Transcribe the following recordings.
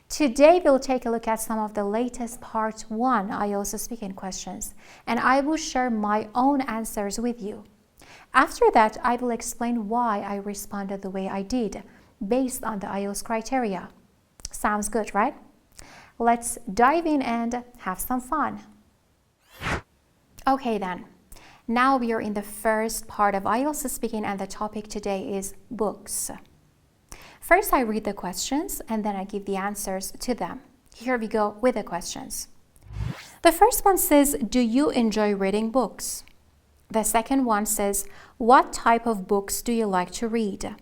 Today we'll take a look at some of the latest Part 1 IELTS Speaking questions, and I will share my own answers with you. After that, I will explain why I responded the way I did, based on the IELTS criteria. Sounds good, right? Let's dive in and have some fun. Okay then, now we are in the first part of IELTS Speaking, and the topic today is books. First, I read the questions and then I give the answers to them. Here we go with the questions. The first one says, do you enjoy reading books? The second one says, what type of books do you like to read?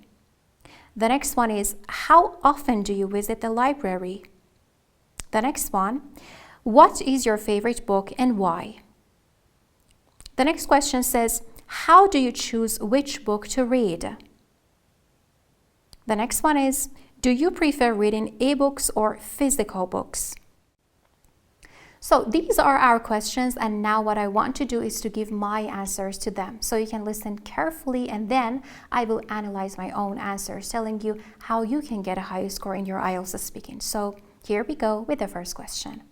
The next one is, how often do you visit the library? The next one, what is your favorite book and why? The next question says, how do you choose which book to read? The next one is, do you prefer reading ebooks or physical books? So these are our questions, and now what I want to do is to give my answers to them. So you can listen carefully, and then I will analyze my own answers, telling you how you can get a high score in your IELTS speaking. So here we go with the first question.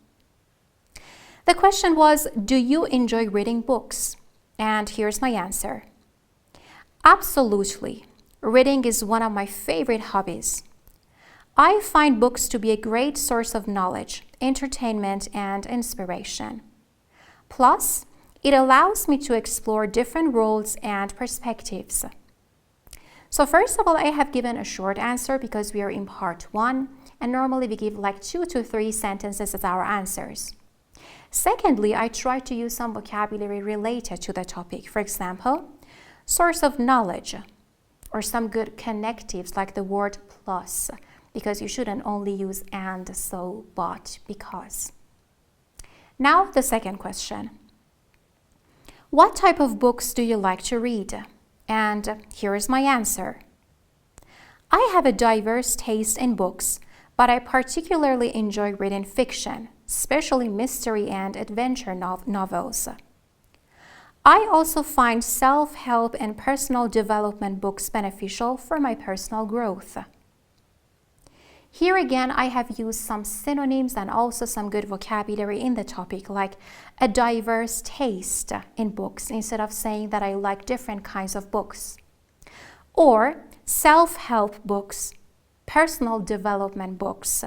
The question was, do you enjoy reading books? And here's my answer. Absolutely. Reading is one of my favorite hobbies. I find books to be a great source of knowledge, entertainment, and inspiration. Plus, it allows me to explore different worlds and perspectives. So first of all, I have given a short answer because we are in part 1, and normally we give like 2 to 3 sentences as our answers. Secondly, I try to use some vocabulary related to the topic. For example, source of knowledge, or some good connectives like the word plus, because you shouldn't only use and, so, but, because. Now the second question. What type of books do you like to read? And here is my answer. I have a diverse taste in books, but I particularly enjoy reading fiction, especially mystery and adventure novels. I also find self-help and personal development books beneficial for my personal growth. Here again, I have used some synonyms and also some good vocabulary in the topic, like a diverse taste in books, instead of saying that I like different kinds of books. Or self-help books, personal development books,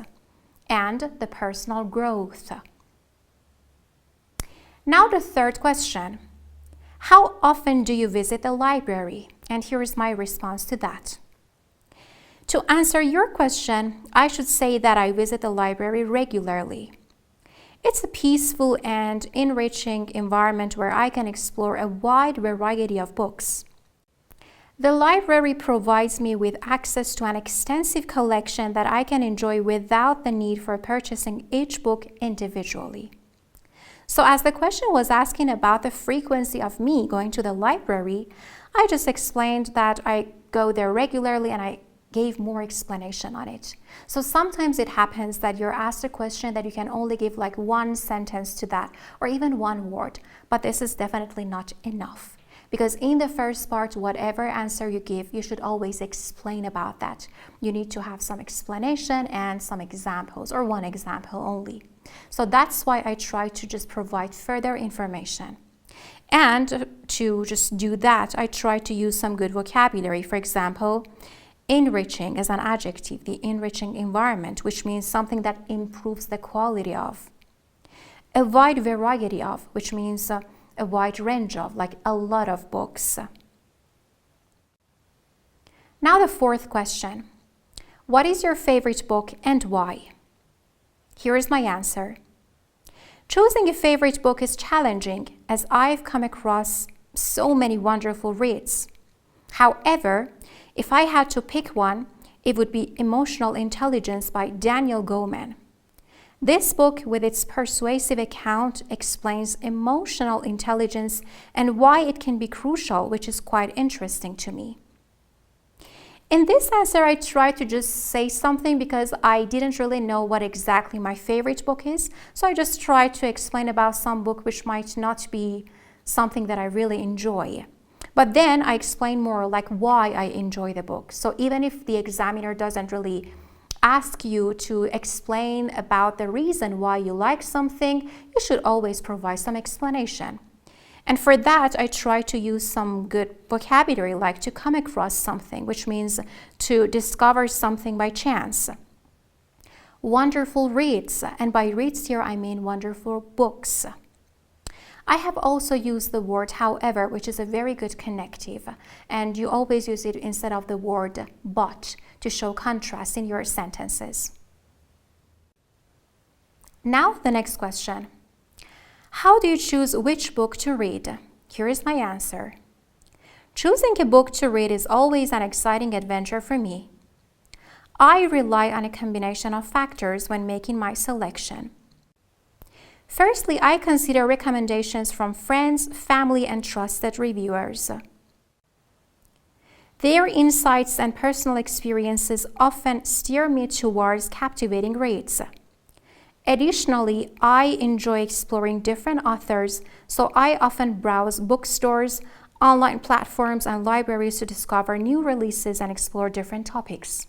and the personal growth. Now the third question. How often do you visit the library? And here is my response to that. To answer your question, I should say that I visit the library regularly. It's a peaceful and enriching environment where I can explore a wide variety of books. The library provides me with access to an extensive collection that I can enjoy without the need for purchasing each book individually. So as the question was asking about the frequency of me going to the library, I just explained that I go there regularly, and I gave more explanation on it. So sometimes it happens that you're asked a question that you can only give like one sentence to that, or even one word, but this is definitely not enough. Because in the first part, whatever answer you give, you should always explain about that. You need to have some explanation and some examples, or one example only. So that's why I try to just provide further information. And to just do that, I try to use some good vocabulary. For example, enriching as an adjective, the enriching environment, which means something that improves the quality of. A wide variety of, which means a wide range of, like a lot of books. Now the fourth question. What is your favorite book and why? Here is my answer. Choosing a favorite book is challenging, as I've come across so many wonderful reads. However, if I had to pick one, it would be Emotional Intelligence by Daniel Goleman. This book, with its persuasive account, explains emotional intelligence and why it can be crucial, which is quite interesting to me. In this answer, I tried to just say something because I didn't really know what exactly my favorite book is. So I just tried to explain about some book which might not be something that I really enjoy. But then I explain more like why I enjoy the book. So even if the examiner doesn't really ask you to explain about the reason why you like something, you should always provide some explanation. And for that, I try to use some good vocabulary, like to come across something, which means to discover something by chance. Wonderful reads, and by reads here I mean wonderful books. I have also used the word however, which is a very good connective, and you always use it instead of the word but to show contrast in your sentences. Now the next question. How do you choose which book to read? Here is my answer. Choosing a book to read is always an exciting adventure for me. I rely on a combination of factors when making my selection. Firstly, I consider recommendations from friends, family, and trusted reviewers. Their insights and personal experiences often steer me towards captivating reads. Additionally, I enjoy exploring different authors, so I often browse bookstores, online platforms, and libraries to discover new releases and explore different topics.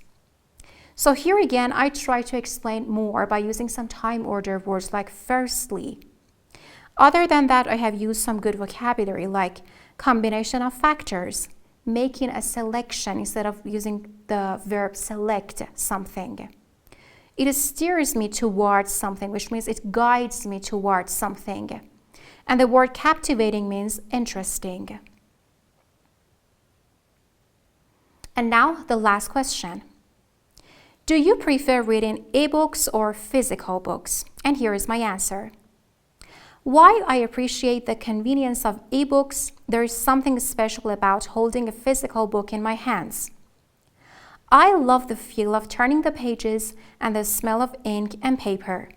So here again, I try to explain more by using some time order words like firstly. Other than that, I have used some good vocabulary like combination of factors, making a selection instead of using the verb select something. It steers me towards something, which means it guides me towards something. And the word captivating means interesting. And now the last question. Do you prefer reading ebooks or physical books? And here is my answer. While I appreciate the convenience of ebooks, there is something special about holding a physical book in my hands. I love the feel of turning the pages and the smell of ink and paper.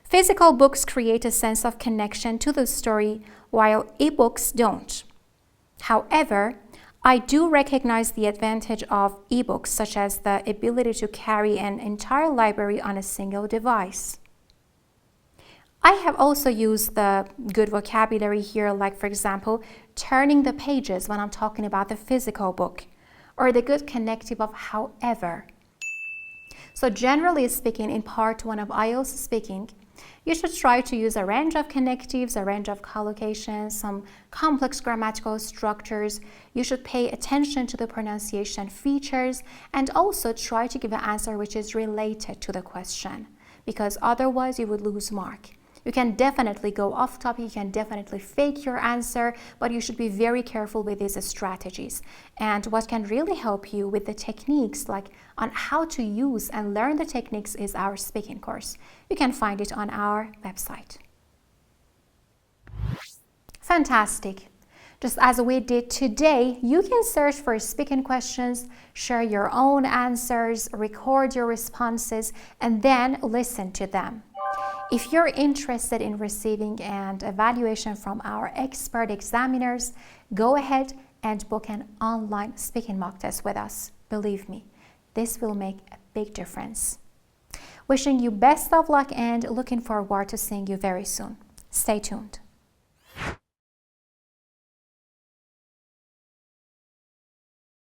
Physical books create a sense of connection to the story, while ebooks don't. However, I do recognize the advantage of ebooks, such as the ability to carry an entire library on a single device. I have also used the good vocabulary here, like for example, turning the pages when I'm talking about the physical book, or the good connective of however. So generally speaking, in part 1 of IELTS Speaking, you should try to use a range of connectives, a range of collocations, some complex grammatical structures. You should pay attention to the pronunciation features and also try to give an answer which is related to the question, because otherwise you would lose mark. You can definitely go off topic, you can definitely fake your answer, but you should be very careful with these strategies. And what can really help you with the techniques, like on how to use and learn the techniques, is our speaking course. You can find it on our website. Fantastic. Just as we did today, you can search for speaking questions, share your own answers, record your responses, and then listen to them. If you're interested in receiving an evaluation from our expert examiners, go ahead and book an online speaking mock test with us. Believe me, this will make a big difference. Wishing you best of luck and looking forward to seeing you very soon. Stay tuned.